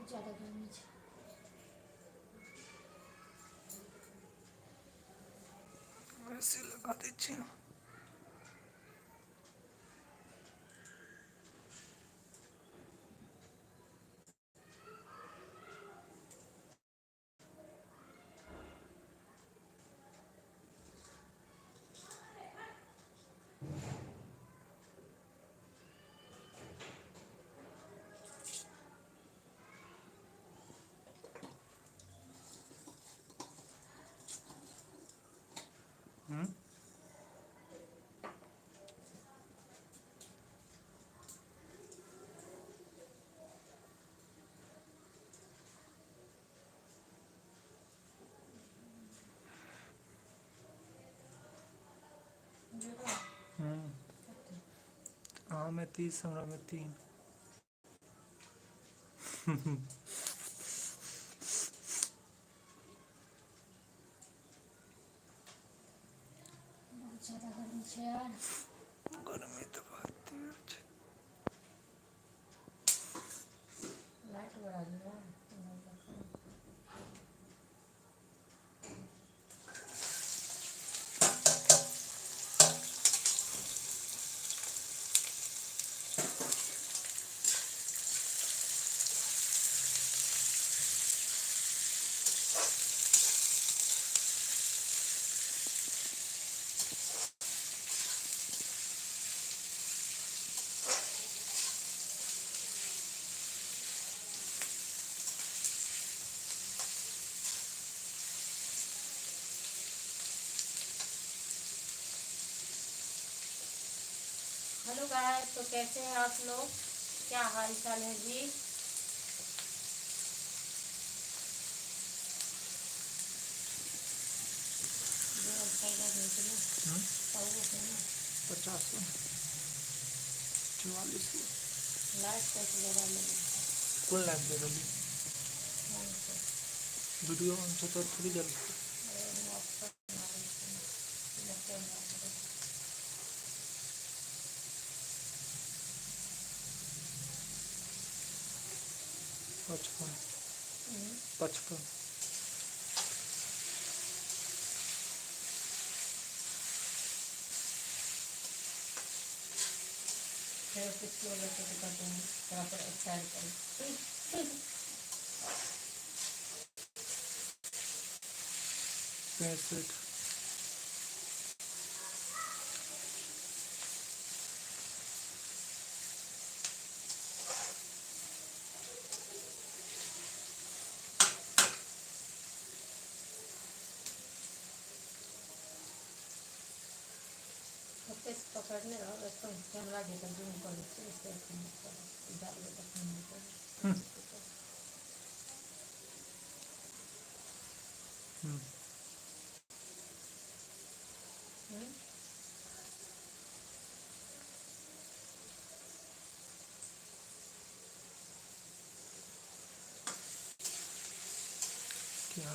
ज़्यादा गर्मी है। ऐसे लगा दीजिए। हाँ मैं 30 हमरा में 3। बहुत ज़्यादा गर्मी है यार। गर्मी तो बहुत तेज है। लाइट बढ़ा दिया। हेलो गाइस, तो कैसे हैं आप लोग? क्या हाल चाल है जी? हम्म? 50 44 लाइट कैसे लगा लेंगे? कौन लाइट दे रही वीडियो ऑन से तो थोड़ी जल्दी। पचपन 55 फिर किसी और बच्चे को करते हैं थोड़ा सा एक्साइड करें। 65 तेज पकड़ने रहो, तो कैमरा देकर जूम कर लेते हैं, इससे डाल देते हैं। क्या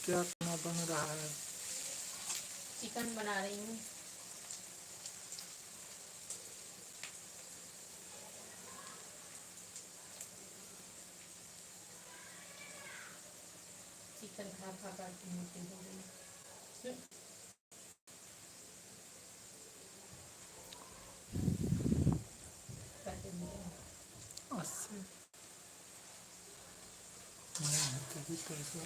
क्या खाना बन रहा है? चिकन बना रही हूँ। चिकन खा खा कर मोटी हो गई। करके दिया। 80 नहीं है तभी पैसा।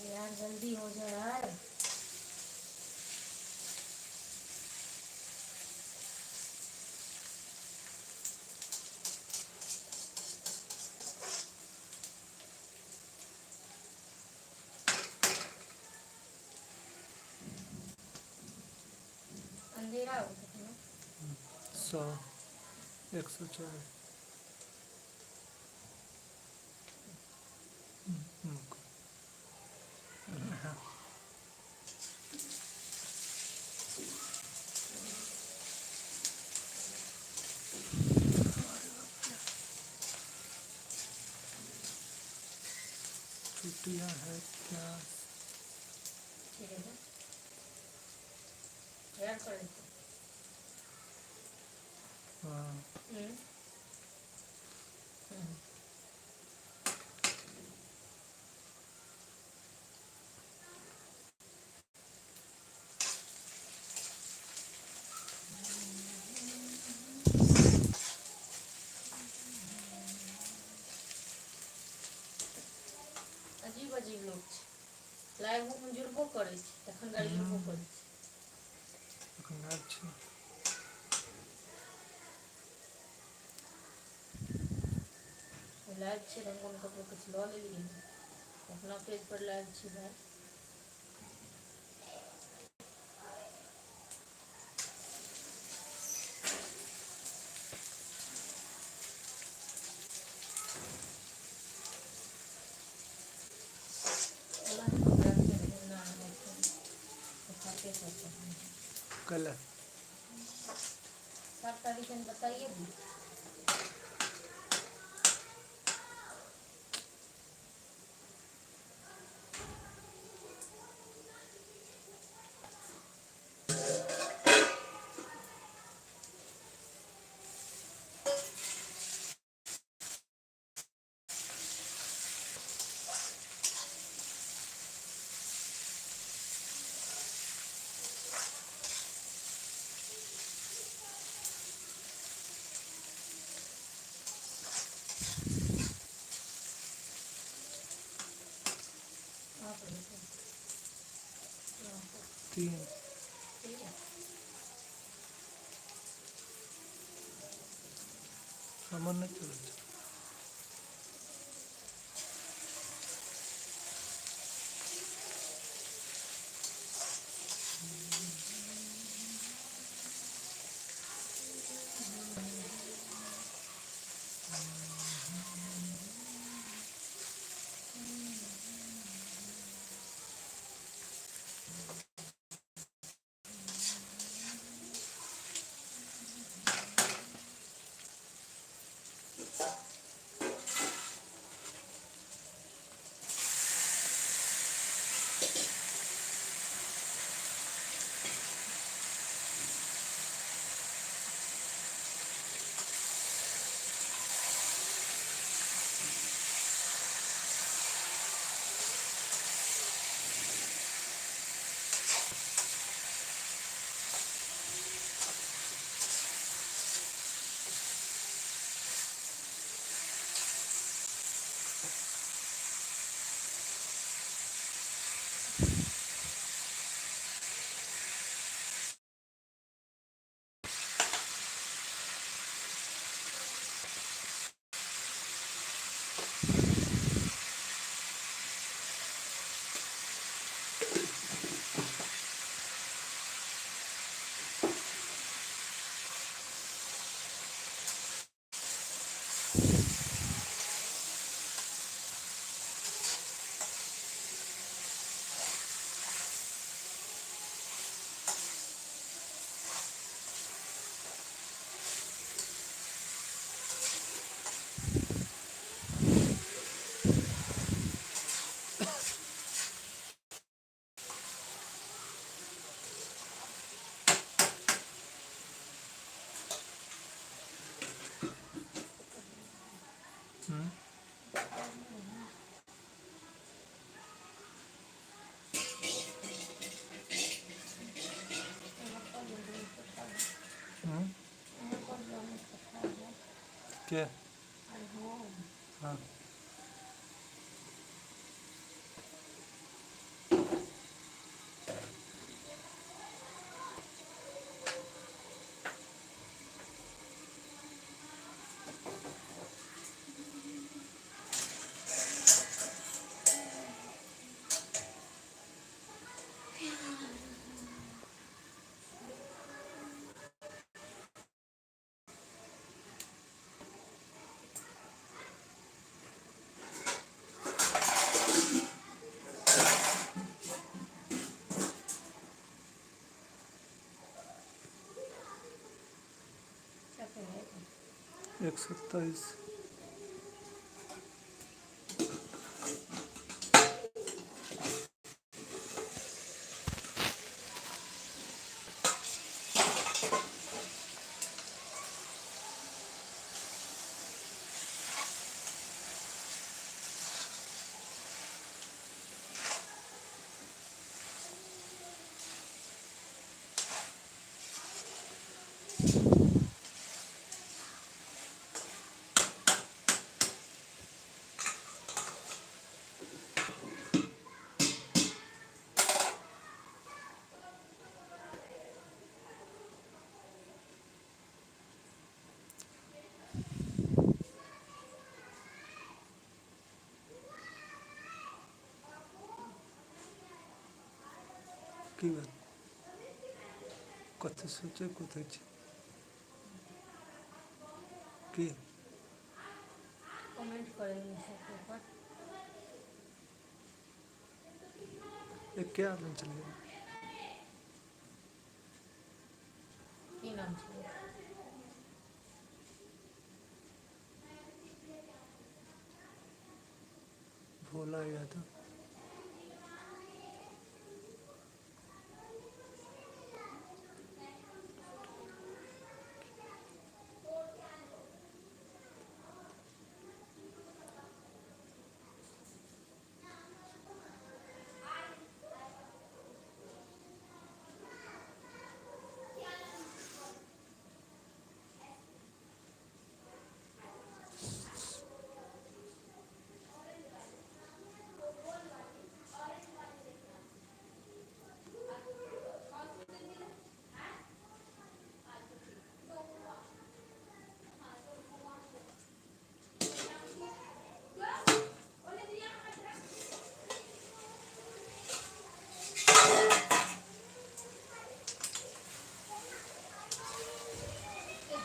यार जल्दी हो जाए यार। अंधेरा हो गया ना। 100 104 छुट्टियां है क्या? ठीक है यार कर लेते हाँ, हम्म हम्म। अजीब अजीब लोग छै लाइव में जुड़बो करै छै तखन गालियो करै छै एखन आयल छी। लाइव छै तऽ हम ककरो किछु लऽ लेलियै अपना पेज पर लाइव छी भाइ कल 7 तारीख में बताइए भी आप लोग 3 ठीक है हमर नहीं चलै छै। क्या? हाँ, क्या करें 127 की बात कत सोचे कोथे छी की कमेंट करेंगे इसके ऊपर। ये क्या आदमी चले गए की नाम छे? भोला यादव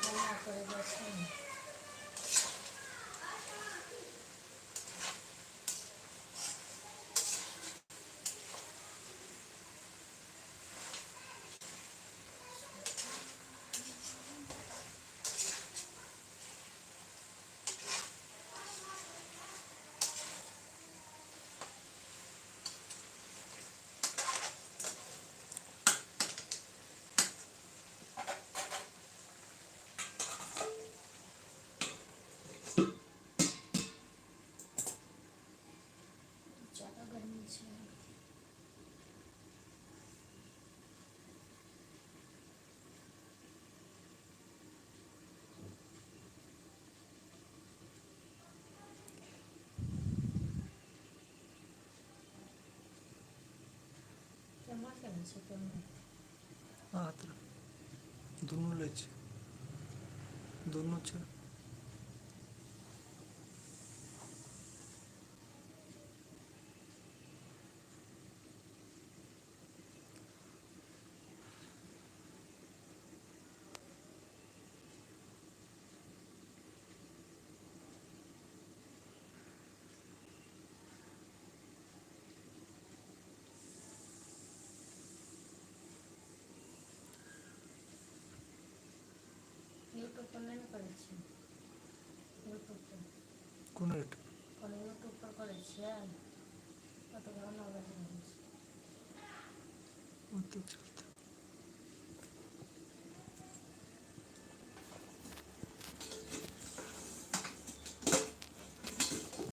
हल्ला करेगा छे। ज़्यादा गर्मी छे। केम्हर केने छे केम्हर? हाथ दोनों ले छी दोनों छै यूट्यूब पर नहीं करे छे? यूट्यूब पर कोन रेट कोनो यूट्यूब पर करे छियै? कतौ गाना बजि रहल छै। ओते छै